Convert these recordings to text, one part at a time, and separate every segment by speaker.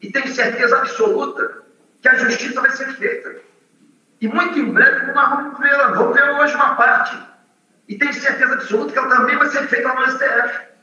Speaker 1: e tenho certeza absoluta que a justiça vai ser feita. E muito em breve nós vamos ver hoje uma parte. E tenho certeza absoluta que ela também vai ser feita no STF.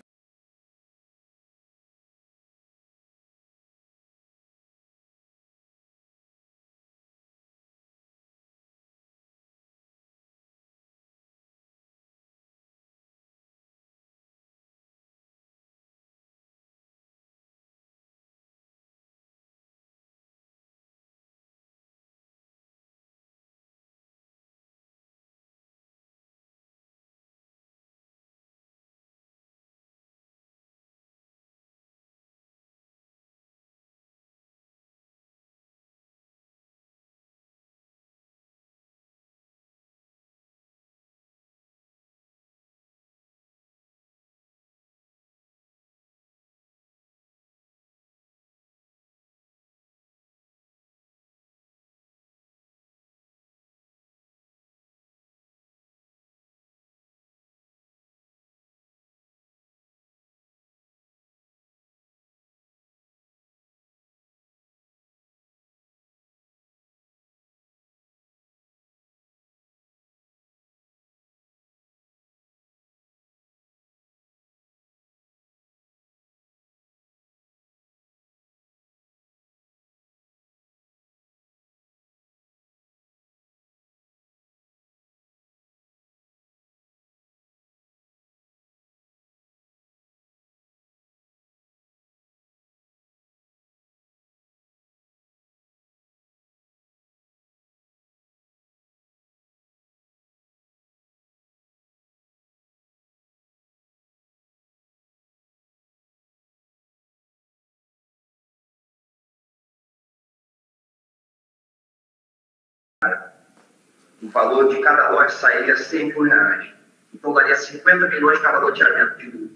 Speaker 1: O valor de cada lote sairia R$100 mil. Então, daria 50 milhões cada loteamento de lucro.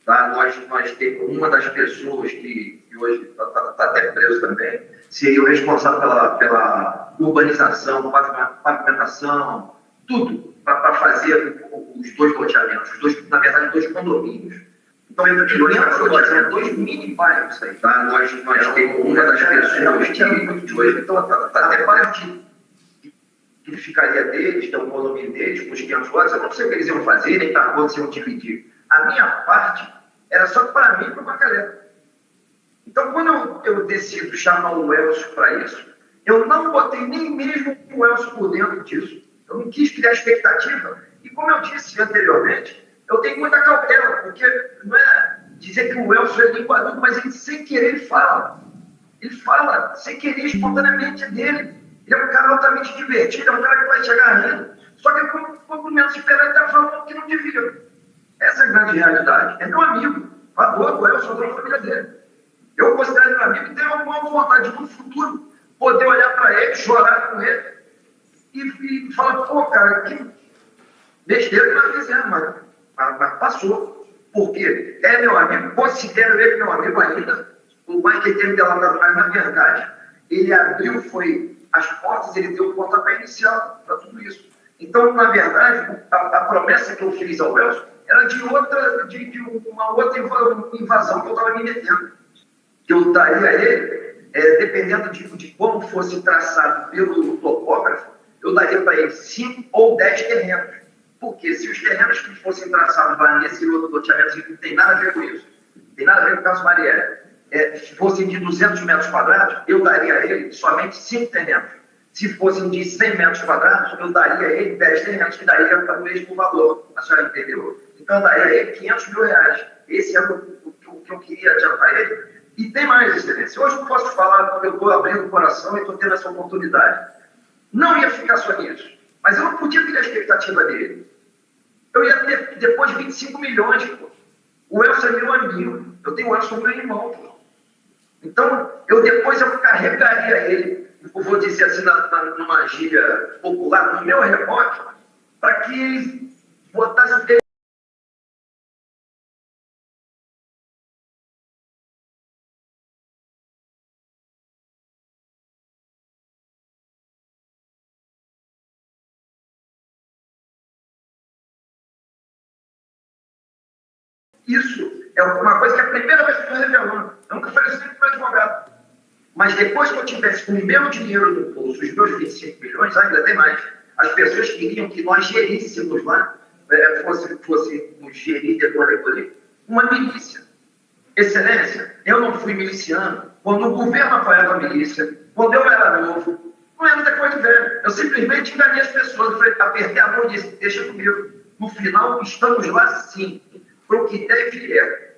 Speaker 1: Tá? Nós temos uma das pessoas que hoje está até preso também, seria o responsável pela urbanização, pavimentação, tudo, para fazer os dois loteamentos, na verdade, dois condomínios. Então, entre milhões cada loteamento, dois mini bairros aí. Tá? Nós temos uma das pessoas que hoje está até preso, que ficaria deles, que é o condomínio deles, com os 500 lotes. Eu não sei o que eles iam fazer, nem para quantos iam dividir. A minha parte era só para mim e para o Macalé. Então, quando eu decido chamar o Elcio para isso, eu não botei nem mesmo o Elcio por dentro disso. Eu não quis criar expectativa. E como eu disse anteriormente, eu tenho muita cautela, porque não é dizer que o Elcio é linguarudo, mas ele sem querer ele fala. Ele fala sem querer espontaneamente dele. Ele é um cara altamente divertido, é um cara que vai chegar rindo. Só que, quando menos esperar, ele está falando que não devia. Essa é a grande realidade. É meu amigo. Adoro, eu sou da família dele. Eu considero ele meu amigo e tenho alguma vontade de, no futuro, poder olhar para ele, chorar com ele e falar, pô, cara, que besteira que nós fizemos, mas passou. Porque é meu amigo, considero ele meu amigo ainda, por mais que ele tenha me delatado, mas na verdade, ele abriu, as portas, ele deu o pontapé inicial para tudo isso. Então, na verdade, a promessa que eu fiz ao Elcio era de uma outra invasão que eu estava me metendo. Que eu daria a ele, dependendo de como fosse traçado pelo topógrafo, eu daria para ele 5 ou 10 terrenos. Porque se os terrenos que fossem traçados lá nesse outro loteamento, não tem nada a ver com isso, não tem nada a ver com o caso Marielle, se fossem de 200 metros quadrados, eu daria a ele somente 5 terrenos. Se fossem de 100 metros quadrados, eu daria a ele 10 terrenos, que daria para o mesmo valor. A senhora entendeu? Então, eu daria a ele R$500 mil. Esse é o que eu queria adiantar a ele. E tem mais, excelência. Hoje eu posso falar, porque eu estou abrindo o coração e estou tendo essa oportunidade. Não ia ficar só nisso. Mas eu não podia ter a expectativa dele. Eu ia ter depois 25 milhões, pô. O Elcio é meu amigo. Eu tenho o Elcio como meu irmão, pô. Então, depois eu carregaria ele, eu vou dizer assim, numa gíria popular, no meu rebote, para que ele botasse o que isso é uma coisa que é a primeira vez que eu estou revelando. Eu nunca falei isso com meu advogado. Mas depois que eu tivesse com o meu dinheiro no bolso, os meus 25 milhões, ainda tem mais. As pessoas queriam que nós geríssemos lá, fôssemos gerir depois daquilo, uma milícia. Excelência, eu não fui miliciano. Quando o governo apoiava a milícia, quando eu era novo, não era depois de velho. Eu simplesmente enganei as pessoas. Eu falei, apertei a mão e disse, deixa comigo. No final, estamos lá sim, para o que deve vier.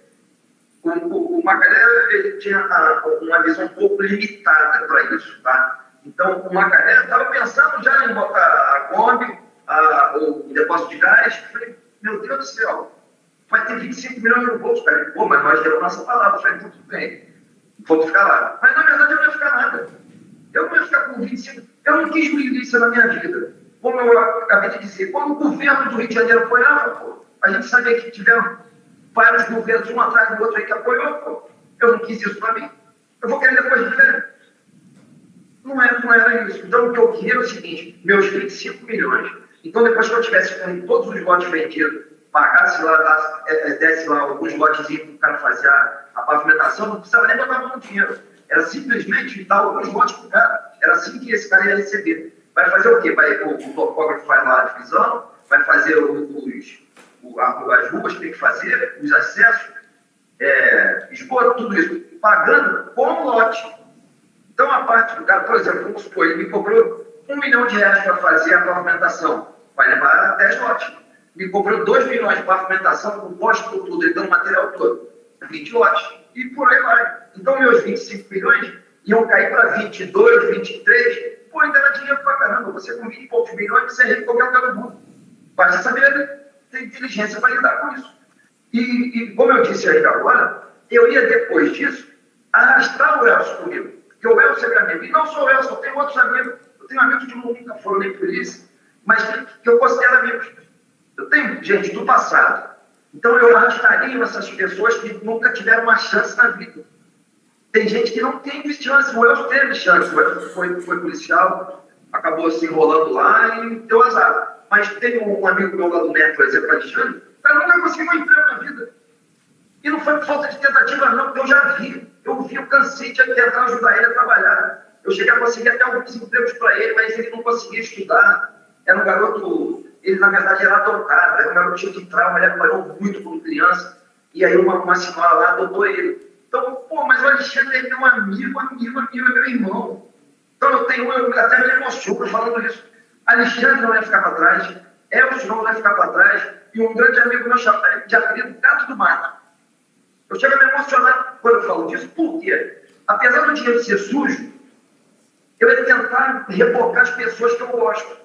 Speaker 1: O Macaré ele tinha uma visão um pouco limitada para isso, tá? Então, o Macaré estava pensando já em botar a Kombi, o depósito de gás. Eu falei, meu Deus do céu, vai ter 25 milhões no bolso, cara. Pô, mas nós demos nossa palavra. Eu falei, tudo bem, vou ficar lá. Mas, na verdade, eu não ia ficar nada. Eu não ia ficar com 25. Eu não quis milícia na minha vida. Como eu acabei de dizer, quando o governo do Rio de Janeiro apoiava, pô, a gente sabia que tiveram vários governos, um atrás do outro aí que apoiou, pô. Eu não quis isso para mim. Eu vou querer depois de velho. Não era isso. Então, o que eu queria é o seguinte, meus 25 milhões. Então, depois que eu tivesse com todos os lotes vendidos, pagasse lá, desse lá alguns lotezinhos para o cara fazer a pavimentação, não precisava nem botar mão no dinheiro. Era simplesmente dar alguns lotes para o cara. Era assim que esse cara ia receber. Vai fazer o quê? O topógrafo faz lá a divisão, vai fazer as ruas que tem que fazer, os acessos, esgoto, tudo isso, pagando com lote. Então, a parte do cara, por exemplo, vamos supor, ele me cobrou R$1 milhão para fazer a pavimentação. Vai levar 10 lotes. Me cobrou 2 milhões de pavimentação, com posto por tudo, ele dando material todo. 20 lotes. E por aí vai. Então, meus 25 milhões iam cair para 22, 23. Pô, ainda era dinheiro pra caramba. Você com 20 e poucos milhões, você é rico em qualquer lugar do mundo. Basta saber ter inteligência para lidar com isso. E como eu disse ainda agora, eu ia depois disso arrastar o Elcio comigo. Porque o Elcio é meu amigo. E não só o Elcio, eu tenho outros amigos. Eu tenho amigos que nunca foram nem polícia, mas que eu considero amigos. Eu tenho gente do passado. Então eu arrastaria essas pessoas que nunca tiveram uma chance na vida. Tem gente que não tem chance. O Elcio teve chance. O Elcio foi policial, acabou se enrolando lá e deu azar. Mas tem um amigo meu lá do Neto, por exemplo, Alexandre, o cara nunca conseguiu um emprego na vida. E não foi por falta de tentativa, não, porque eu já vi. Eu cansei de tentar ajudar ele a trabalhar. Eu cheguei a conseguir até alguns empregos para ele, mas ele não conseguia estudar. Era um garoto, ele na verdade era adotado, era um garoto cheio de trauma, ele apanhou muito como criança. E aí uma senhora lá adotou ele. Então, pô, mas o Alexandre é meu amigo, é meu irmão. Então eu até me emociono falando isso. Alexandre não vai ficar para trás, Elcio não vai ficar para trás, e um grande amigo meu de apelido, Gato do Mato. Eu chego a me emocionar quando eu falo disso, porque, apesar do dinheiro ser sujo, eu ia tentar rebocar as pessoas que eu gosto.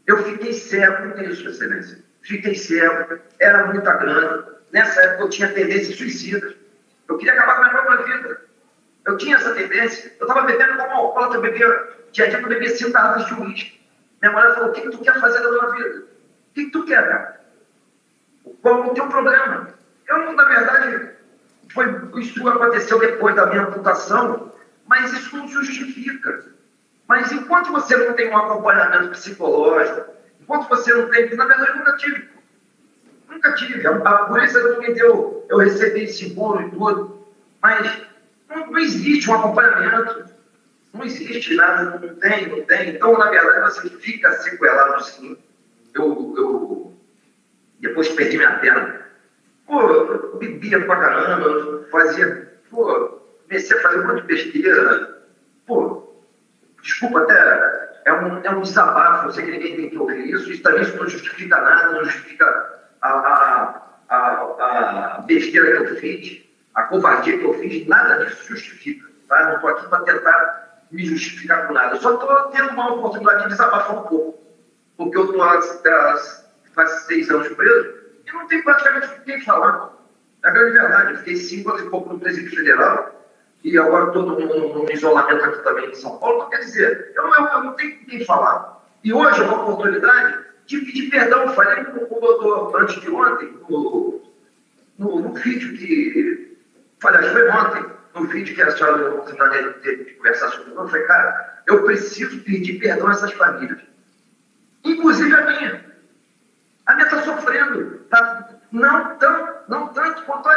Speaker 1: Eu fiquei cego com isso, Excelência. Fiquei cego, era muita grana. Nessa época eu tinha tendências suicidas. Eu queria acabar com a minha própria vida. Eu tinha essa tendência. Eu estava bebendo como alcoólatra, tinha dia que eu bebia 5 garrafas de uísque. Minha mulher falou, o que tu quer fazer da tua vida? O que tu quer, cara? Qual é o teu problema? Eu, na verdade, isso aconteceu depois da minha amputação, mas isso não justifica. Mas enquanto você não tem um acompanhamento psicológico, enquanto você não tem... Na verdade, eu nunca tive. Nunca tive. A polícia não me deu, eu recebi seguro e tudo, mas não existe um acompanhamento. Não existe nada, não tem. Então, na verdade, você fica sequelado sim. Eu depois que perdi minha perna, pô, eu bebia pra caramba, comecei a fazer um monte de besteira. Pô, desculpa até, é um desabafo, eu sei que ninguém tem que ouvir isso também isso não justifica nada, não justifica a besteira que eu fiz, a covardia que eu fiz, nada disso justifica, tá? Não estou aqui para tentar me justificar com nada, eu só estou tendo uma oportunidade de desabafar um pouco, porque eu estou há quase 6 anos preso e não tenho praticamente o que falar. Na grande verdade, eu fiquei 5 anos e pouco no presídio federal e agora estou num isolamento aqui também em São Paulo. Então, quer dizer, eu não tenho com quem falar. E hoje é uma oportunidade de pedir perdão. Eu falei com o doutor antes de ontem, no vídeo que... Aliás, foi ontem, no vídeo que a senhora deu a oportunidade de conversar sobre isso. Eu falei, cara, eu preciso pedir perdão a essas famílias. Inclusive a minha. A minha está sofrendo. Tá? Não tanto quanto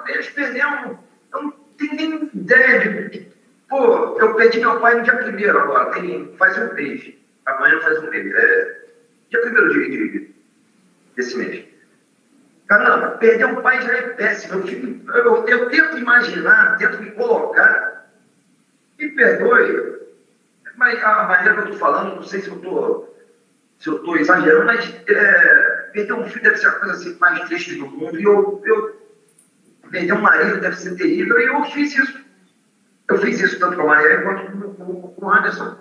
Speaker 1: eles perderam. Eu não tenho nem ideia de Pô, eu perdi meu pai no dia 1º agora, faz um mês. Amanhã faz um mês. Dia 1º desse mês. Caramba, perder um pai já é péssimo. Eu tento imaginar, tento me colocar, me perdoe, mas a maneira que eu estou falando, não sei se eu estou exagerando, mas perder um filho deve ser a coisa assim, mais triste do mundo. E eu perder um marido deve ser terrível, e eu fiz isso. Eu fiz isso tanto com a Maria quanto com o Anderson.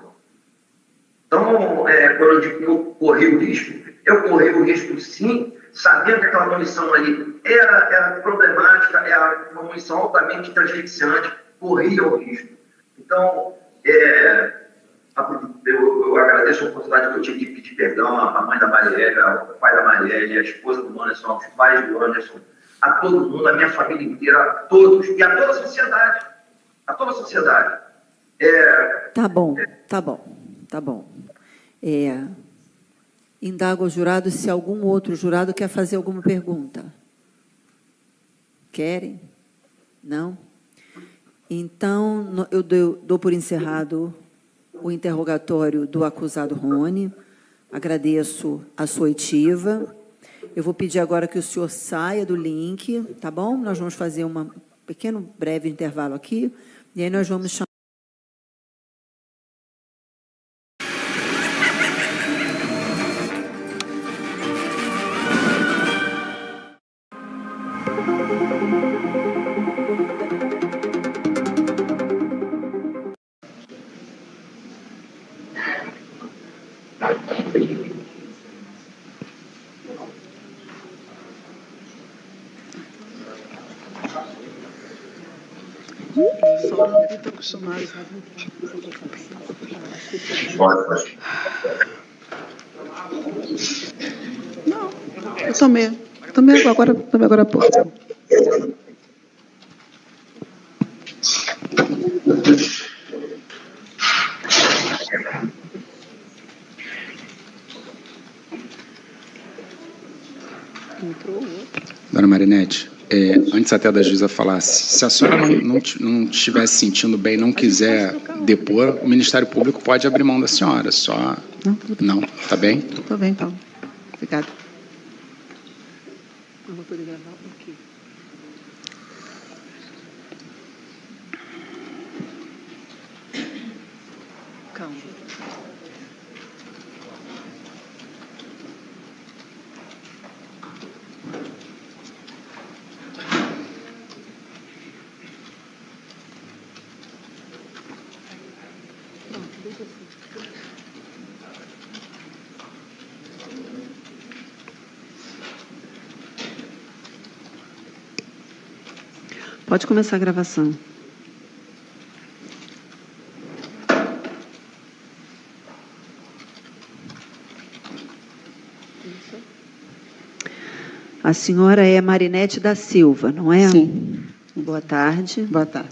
Speaker 1: Então, quando eu digo que eu corri o risco sim, sabendo que aquela munição ali era problemática, era uma munição altamente asfixiante, corria o risco. Então, eu agradeço a oportunidade que eu tive de pedir perdão à mãe da Marielle, o pai da Marielle, a esposa do Anderson, os pais do Anderson, a todo mundo, a minha família inteira, a todos, e a toda a sociedade. A toda a sociedade.
Speaker 2: Tá bom. Indago ao jurado se algum outro jurado quer fazer alguma pergunta. Querem? Não? Então, eu dou por encerrado o interrogatório do acusado Rony. Agradeço a sua oitiva. Eu vou pedir agora que o senhor saia do link, tá bom? Nós vamos fazer um pequeno, breve intervalo aqui, e aí nós vamos chamar...
Speaker 3: Não, eu tomei agora há pouco.
Speaker 4: Dona Marinete, antes até da juíza falar, se a senhora não estiver se sentindo bem, não quiser depor, o Ministério Público pode abrir mão da senhora, só... Não, tá bem?
Speaker 3: Estou bem, Paulo. Obrigada. Eu vou poder gravar aqui. Calma. Pode começar a gravação. A senhora é Marinete da Silva, não é?
Speaker 5: Sim.
Speaker 3: Boa tarde.
Speaker 5: Boa tarde.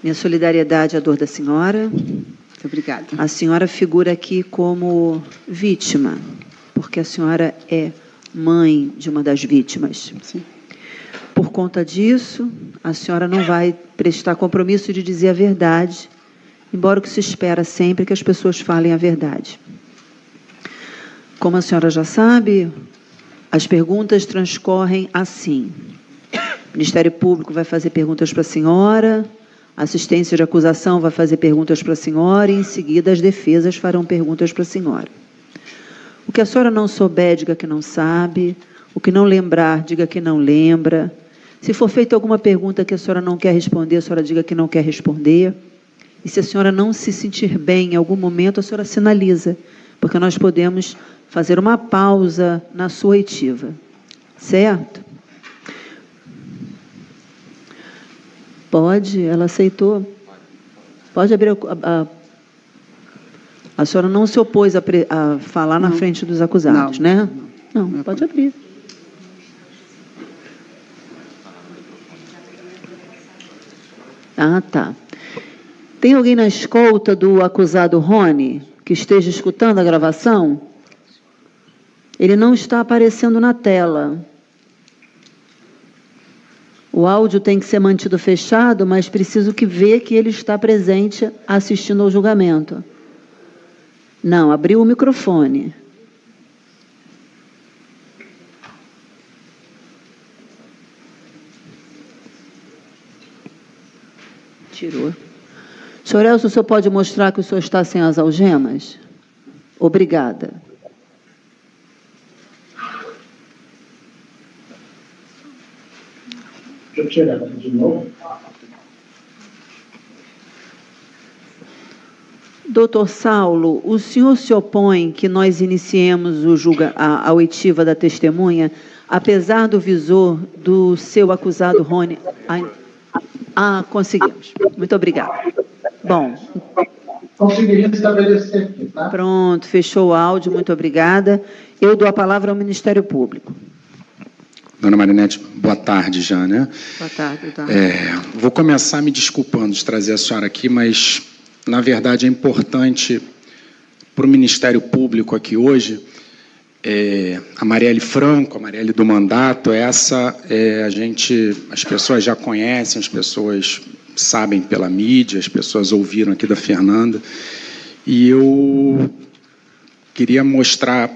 Speaker 3: Minha solidariedade à dor da senhora.
Speaker 5: Muito obrigada.
Speaker 3: A senhora figura aqui como vítima, porque a senhora é mãe de uma das vítimas.
Speaker 5: Sim.
Speaker 3: Por conta disso, a senhora não vai prestar compromisso de dizer a verdade, embora o que se espera sempre é que as pessoas falem a verdade. Como a senhora já sabe, as perguntas transcorrem assim. O Ministério Público vai fazer perguntas para a senhora, a assistência de acusação vai fazer perguntas para a senhora e, em seguida, as defesas farão perguntas para a senhora. O que a senhora não souber, diga que não sabe. O que não lembrar, diga que não lembra. Se for feita alguma pergunta que a senhora não quer responder, a senhora diga que não quer responder. E se a senhora não se sentir bem em algum momento, a senhora sinaliza, porque nós podemos fazer uma pausa na sua oitiva. Certo? Pode? Ela aceitou? Pode abrir a senhora não se opôs a falar na frente dos acusados, né? Não, pode abrir. Ah, tá. Tem alguém na escolta do acusado Rony que esteja escutando a gravação? Ele não está aparecendo na tela. O áudio tem que ser mantido fechado, mas preciso que ver que ele está presente assistindo ao julgamento. Não, abriu o microfone. Tirou. Senhor Elcio, o senhor pode mostrar que o senhor está sem as algemas? Obrigada.
Speaker 5: Deixa eu tirar de novo.
Speaker 3: Doutor Saulo, o senhor se opõe que nós iniciemos a oitiva da testemunha, apesar do visor do seu acusado Rony? Conseguimos. Muito obrigada. Bom.
Speaker 5: Conseguiria estabelecer aqui, tá?
Speaker 3: Pronto, fechou o áudio, muito obrigada. Eu dou a palavra ao Ministério Público.
Speaker 4: Dona Marinete, boa tarde já, né?
Speaker 3: Boa tarde, doutor.
Speaker 4: Vou começar me desculpando de trazer a senhora aqui, mas, na verdade, é importante para o Ministério Público aqui hoje, a Marielle Franco, a Marielle do mandato, as pessoas já conhecem, as pessoas sabem pela mídia, as pessoas ouviram aqui da Fernanda, e eu queria mostrar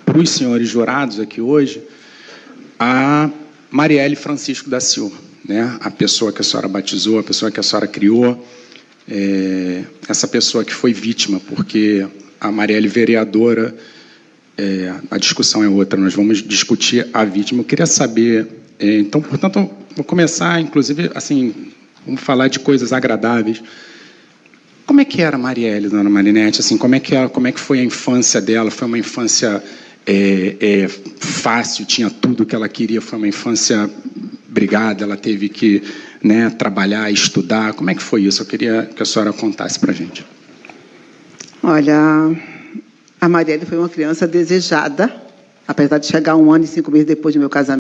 Speaker 4: para os senhores jurados aqui hoje a Marielle Francisco da Silva, né? A pessoa que a senhora batizou, a pessoa que a senhora criou, essa pessoa que foi vítima, porque a Marielle vereadora, a discussão é outra, nós vamos discutir a vítima. Eu queria saber, então, portanto, vou começar, inclusive, assim, vamos falar de coisas agradáveis. Como é que era a Marielle, dona Marinete? Assim, como é que foi a infância dela? Foi uma infância fácil, tinha tudo que ela queria, foi uma infância brigada, ela teve que, né, trabalhar, estudar. Como é que foi isso? Eu queria que a senhora contasse para a gente.
Speaker 6: Olha, a Marielle foi uma criança desejada, apesar de chegar 1 ano e 5 meses depois do meu casamento.